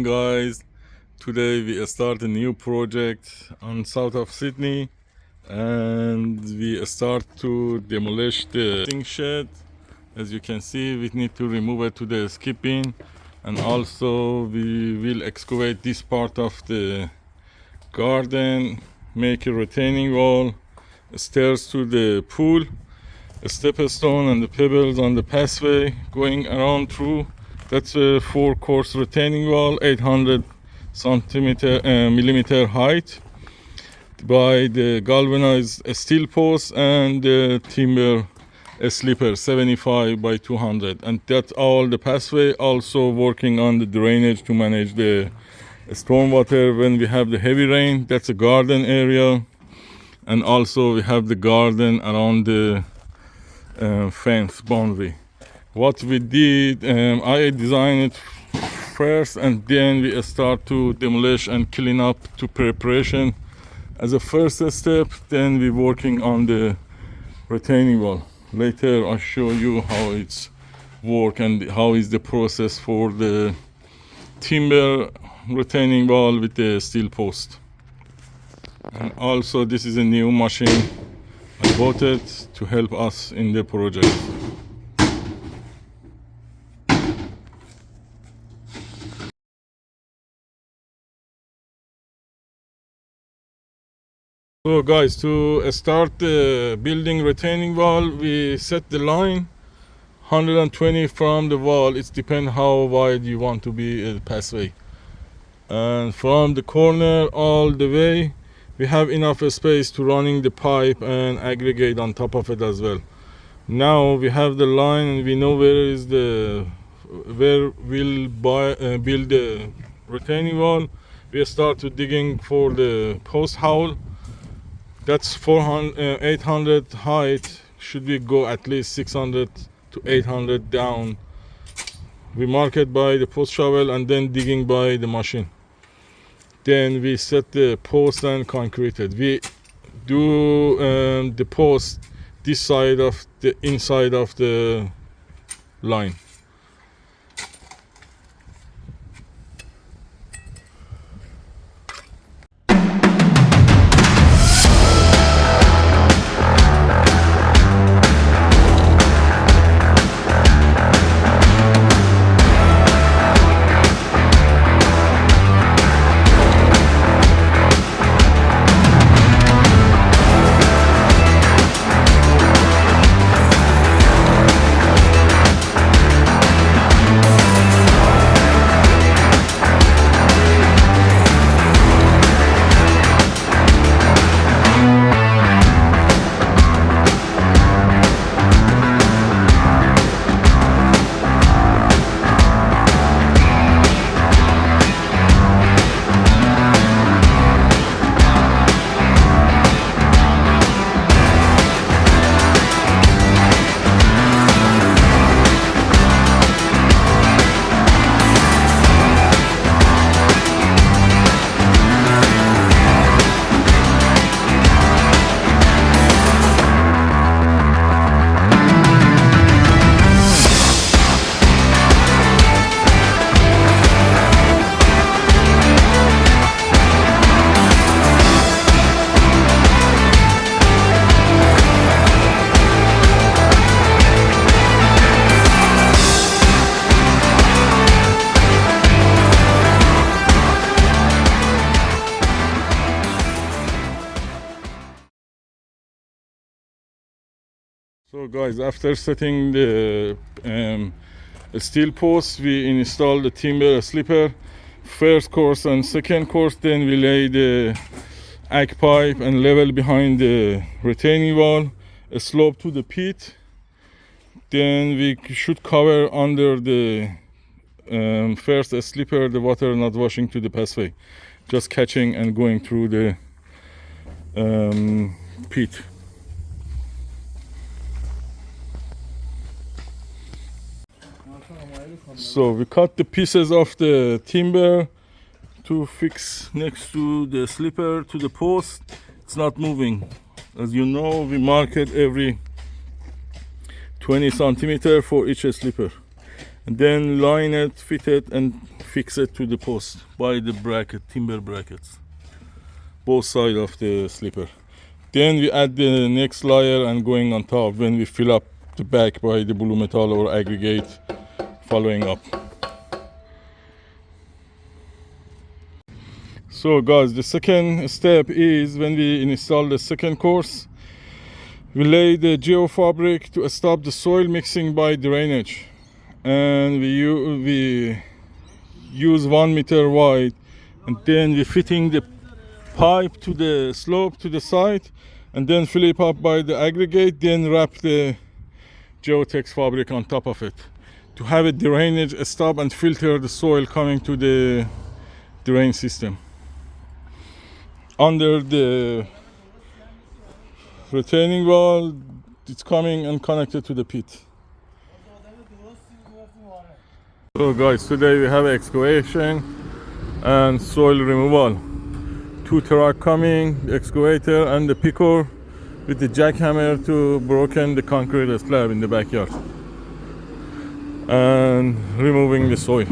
guys. Today we start a new project on south of Sydney, and we start to demolish the zinc shed. As you can see, we need to remove it to the skip bin, and also we will excavate this part of the garden, make a retaining wall, stairs to the pool, a step stone and the pebbles on the pathway going around through. That's a 4-course retaining wall, 800 millimeter height, by the galvanized steel post and the timber slipper 75 by 200, and that's all the pathway. Also working on the drainage to manage the stormwater when we have the heavy rain. That's a garden area, and also we have the garden around the fence boundary. What we did, I designed it first, and then we start to demolish and clean up to preparation as a first step. Then we working on the retaining wall. Later I'll show you how it's work and how is the process for the timber retaining wall with the steel post. And also this is a new machine. I bought it to help us in the project. So guys, to start the building retaining wall, we set the line 120 from the wall. It depends how wide you want to be a pathway. And from the corner all the way, we have enough space to running the pipe and aggregate on top of it as well. Now we have the line and we know where we'll build the retaining wall. We start to digging for the post hole. That's 800 height. Should we go at least 600 to 800 down? We mark it by the post shovel and then digging by the machine. Then we set the post and concrete it. We do the post this side of the inside of the line. So guys, after setting the steel post, we install the timber slipper, first course and second course. Then we lay the ag pipe and level behind the retaining wall, a slope to the pit. Then we should cover under the first slipper, the water not washing to the pathway, just catching and going through the pit. So we cut the pieces of the timber to fix next to the slipper to the post. It's not moving. As you know, we mark it every 20 centimeter for each slipper, and then line it, fit it, and fix it to the post by the bracket, timber brackets, both sides of the slipper. Then we add the next layer and going on top when we fill up the back by the blue metal or aggregate following up. So guys, the second step is when we install the second course, we lay the geofabric to stop the soil mixing by drainage, and we use 1 meter wide, and then we fitting the pipe to the slope to the side, and then flip up by the aggregate, then wrap the geotex fabric on top of it to have a drainage stop and filter the soil coming to the drain system. Under the retaining wall, it's coming and connected to the pit. So guys, today we have excavation and soil removal. 2 trucks coming, the excavator and the picker with the jackhammer to broken the concrete slab in the backyard and removing the soil.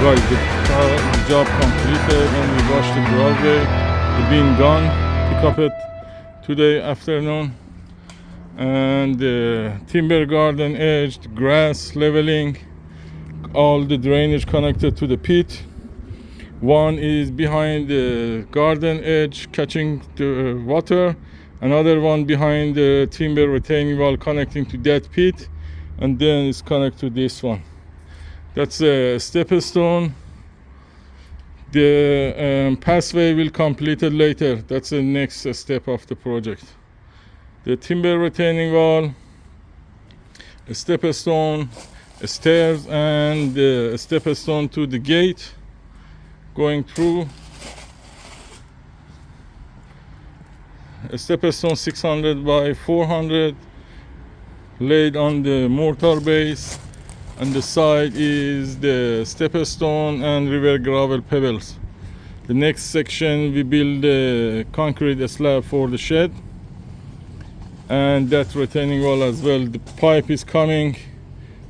guys, the job completed and we washed the driveway. The bin gone. Pick up it today afternoon. And the timber garden edge, the grass leveling, all the drainage connected to the pit. One is behind the garden edge catching the water, another one behind the timber retaining wall connecting to that pit, and then it's connected to this one. That's a stone. The pathway will complete it later. That's the next step of the project. The timber retaining wall, a stone, stairs, and a stone to the gate going through. A stone 600 by 400 laid on the mortar base. On the side is the stone and river gravel pebbles. The next section we build a concrete slab for the shed, and that retaining wall as well. The pipe is coming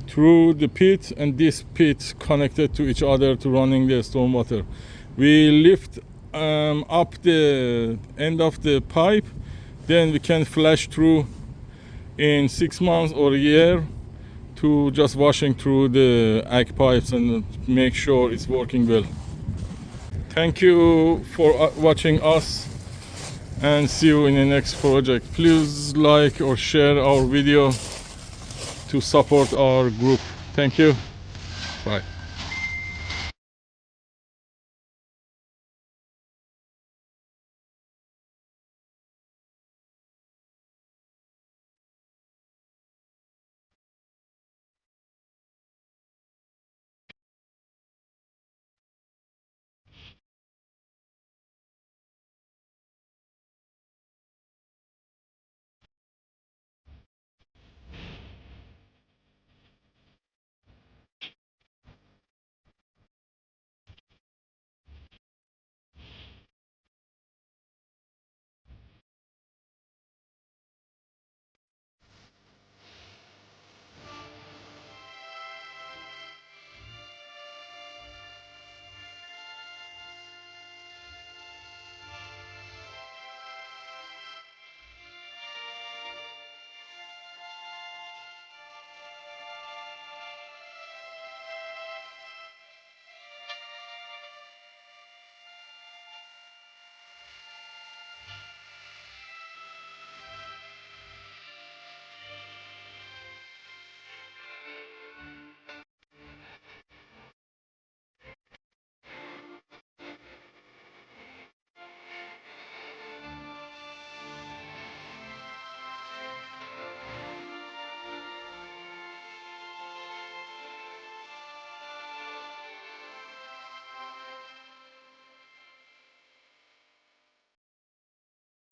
through the pit, and this pit connected to each other to running the stormwater. We lift up the end of the pipe, then we can flash through in 6 months or a year to just washing through the ag pipes and make sure it's working well. Thank you for watching us, and see you in the next project. Please like or share our video to support our group. Thank you. Bye.